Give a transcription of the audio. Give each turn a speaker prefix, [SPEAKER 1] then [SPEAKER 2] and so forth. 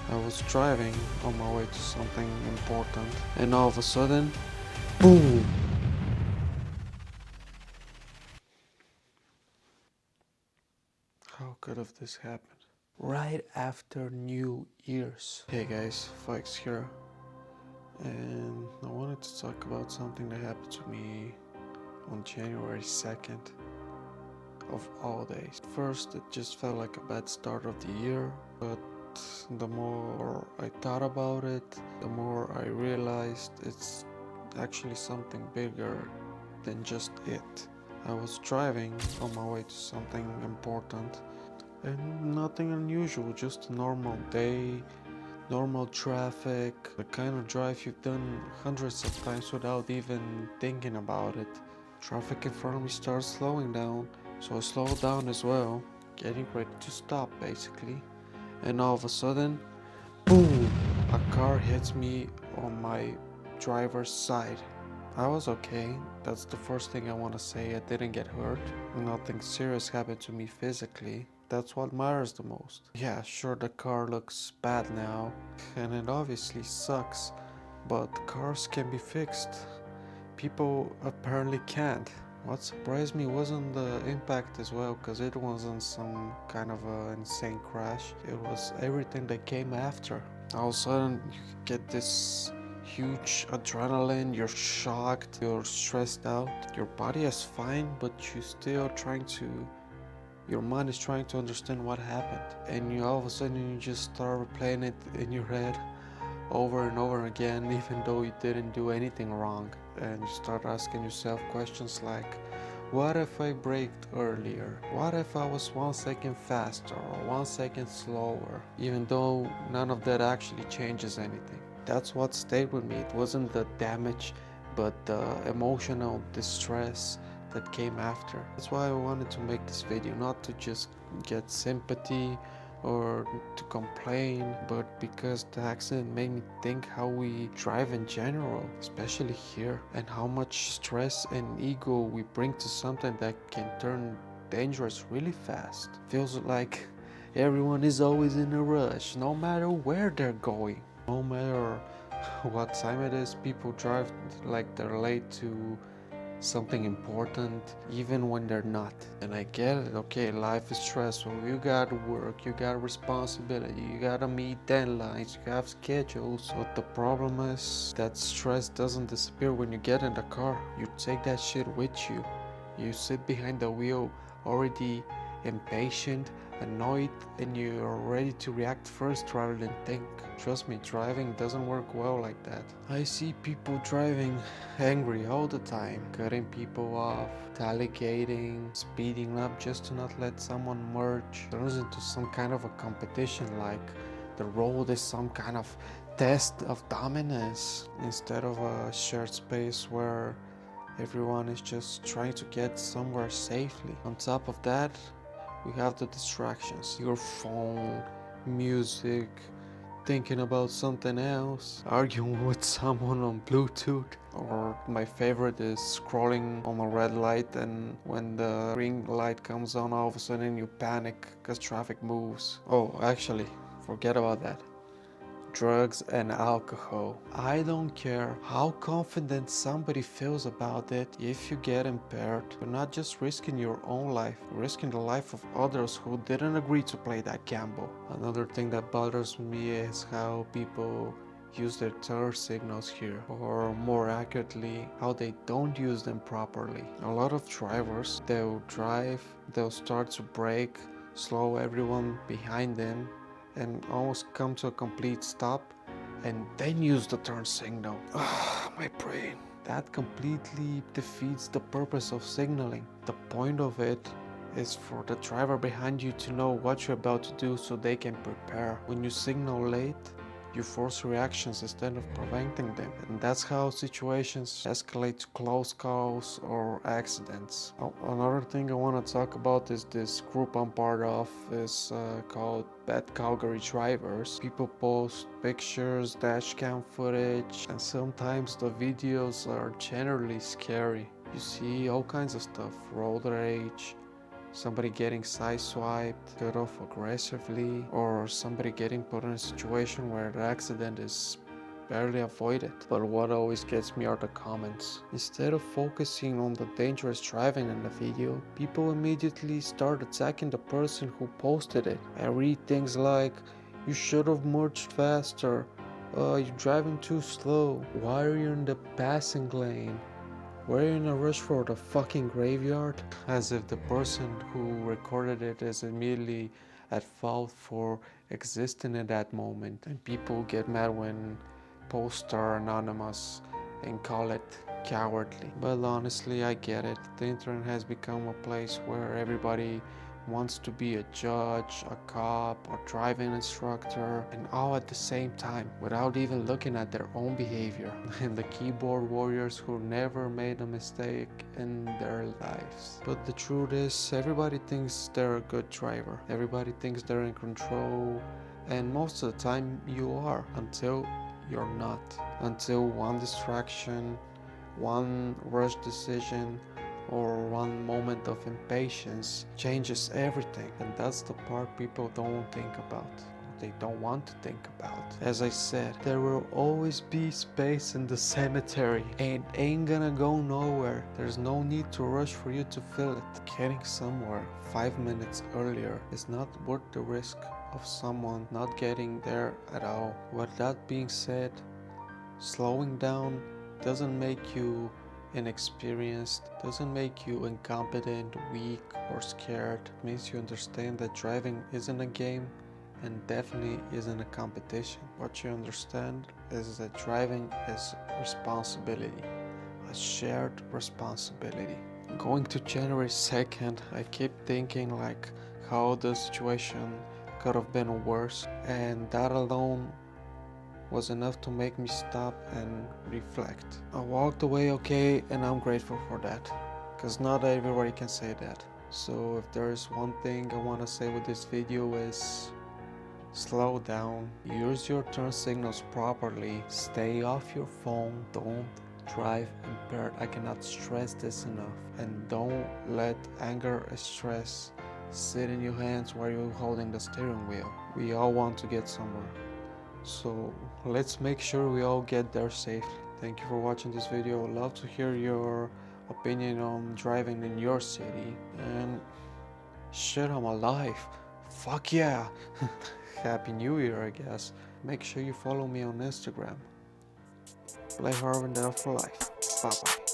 [SPEAKER 1] I was driving on my way to something important, and all of a sudden, boom! How could have this happened? Right after New Year's. Hey guys, Faiik here, and I wanted to talk about something that happened to me on January 2nd, of all days. First, it just felt like a bad start of the year, but the more I thought about it, the more I realized it's actually something bigger than just it. I was driving on my way to something important and nothing unusual, just a normal day, normal traffic, the kind of drive you've done hundreds of times without even thinking about it. Traffic in front of me starts slowing down, so I slow down as well, getting ready to stop basically. And all of a sudden, boom! A car hits me on my driver's side. I was okay. That's the first thing I want to say. I didn't get hurt. Nothing serious happened to me physically. That's what matters the most. Yeah, sure, the car looks bad now, and it obviously sucks, but cars can be fixed. People apparently can't. What surprised me wasn't the impact as well, because it wasn't some kind of insane crash. It was everything that came after. All of a sudden, you get this huge adrenaline, you're shocked, you're stressed out. Your body is fine, but you still trying to, your mind is trying to understand what happened. And you all of a sudden, you just start replaying it in your head over and over again, even though you didn't do anything wrong. And you start asking yourself questions like, what if I braked earlier? What if I was 1 second faster or 1 second slower? Even though none of that actually changes anything. That's what stayed with me. It wasn't the damage, but the emotional distress that came after. That's why I wanted to make this video, not to just get sympathy or to complain, but because the accident made me think how we drive in general, especially here, and how much stress and ego we bring to something that can turn dangerous really fast. Feels like everyone is always in a rush, no matter where they're going. No matter what time it is, people drive like they're late to something important even when they're not. And I get it, okay, life is stressful, you gotta work, you got responsibility, you gotta meet deadlines, you have schedules. But the problem is that stress doesn't disappear when you get in the car. You take that shit with you. You sit behind the wheel already impatient, annoyed, and you're ready to react first rather than think. Trust me, driving doesn't work well like that. I see people driving angry all the time, cutting people off, tailgating, speeding up just to not let someone merge. Turns into some kind of a competition, like the road is some kind of test of dominance instead of a shared space where everyone is just trying to get somewhere safely. On top of that, we have the distractions, your phone, music, thinking about something else, arguing with someone on Bluetooth, or my favorite is scrolling on a red light, and when the green light comes on, all of a sudden you panic because traffic moves. Oh, actually, forget about that. Drugs and alcohol. I don't care how confident somebody feels about it. If you get impaired, you're not just risking your own life, you're risking the life of others who didn't agree to play that gamble. Another thing that bothers me is how people use their turn signals here, or more accurately, how they don't use them properly. A lot of drivers, they'll drive, they'll start to brake, slow everyone behind them, and almost come to a complete stop, and then use the turn signal. Ah, my brain. That completely defeats the purpose of signaling. The point of it is for the driver behind you to know what you're about to do so they can prepare. When you signal late, you force reactions instead of preventing them. And that's how situations escalate to close calls or accidents. Another thing I want to talk about is this group I'm part of is called Bad Calgary Drivers. People post pictures, dash cam footage, and sometimes the videos are generally scary. You see all kinds of stuff, road rage, somebody getting sideswiped, cut off aggressively, or somebody getting put in a situation where the accident is barely avoided. But what always gets me are the comments. Instead of focusing on the dangerous driving in the video, people immediately start attacking the person who posted it. I read things like, "You should have merged faster," "You're driving too slow," "Why are you in the passing lane?" "Were you in a rush for the fucking graveyard?" As if the person who recorded it is immediately at fault for existing in that moment. And people get mad when posts are anonymous and call it cowardly. But honestly, I get it. The internet has become a place where everybody wants to be a judge, a cop, a driving instructor, and all at the same time without even looking at their own behavior. And the keyboard warriors who never made a mistake in their lives. But the truth is, everybody thinks they're a good driver. Everybody thinks they're in control, and most of the time you are, until you're not. Until one distraction, one rush decision, or one moment of impatience changes everything. And that's the part people don't think about. They don't want to think about. As I said, there will always be space in the cemetery, and it ain't gonna go nowhere. There's no need to rush for you to fill it. Getting somewhere 5 minutes earlier is not worth the risk of someone not getting there at all. With that being said, slowing down doesn't make you inexperienced, doesn't make you incompetent, weak, or scared. It means you understand that driving isn't a game and definitely isn't a competition. What you understand is that driving is responsibility, a shared responsibility. Going to January 2nd, I keep thinking like how the situation could have been worse, and that alone was enough to make me stop and reflect. I walked away okay, and I'm grateful for that, because not everybody can say that. So if there's one thing I want to say with this video is slow down, use your turn signals properly, stay off your phone, don't drive impaired. I cannot stress this enough. And don't let anger or stress sit in your hands while you're holding the steering wheel. We all want to get somewhere, so let's make sure we all get there safely. Thank you for watching this video. I'd love to hear your opinion on driving in your city. And shit, I'm alive. Fuck yeah. Happy New Year, I guess. Make sure you follow me on Instagram. Play Harvard for life. Bye bye.